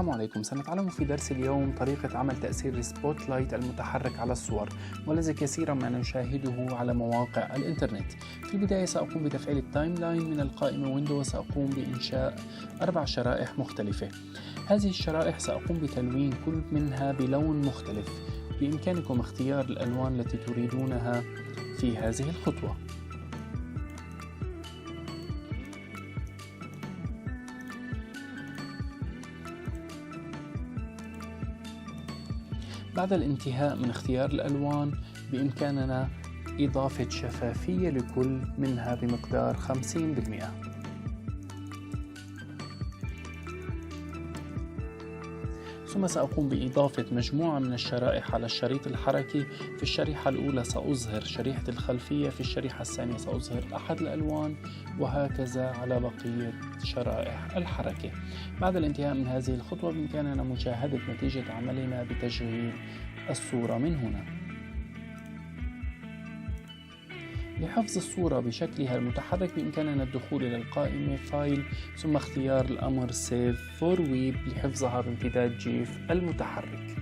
السلام عليكم. سنتعلم في درس اليوم طريقة عمل تأثير السبوت لايت المتحرك على الصور، والذي كثيرا ما نشاهده على مواقع الإنترنت. في البداية سأقوم بتفعيل التايم لاين من القائمة ويندو، وسأقوم بإنشاء 4 شرائح مختلفة. هذه الشرائح سأقوم بتلوين كل منها بلون مختلف. بإمكانكم اختيار الألوان التي تريدونها في هذه الخطوة. بعد الانتهاء من اختيار الألوان بإمكاننا إضافة شفافية لكل منها بمقدار 50%. ثم سأقوم بإضافة مجموعة من الشرائح على الشريط الحركي. في الشريحة الأولى سأظهر شريحة الخلفية، في الشريحة الثانية سأظهر أحد الألوان، وهكذا على بقية شرائح الحركة. بعد الانتهاء من هذه الخطوة بإمكاننا مشاهدة نتيجة عملنا بتشغيل الصورة من هنا. لحفظ الصورة بشكلها المتحرك بإمكاننا الدخول إلى القائمة فايل، ثم اختيار الأمر Save for Web لحفظها بامتداد جيف المتحرك.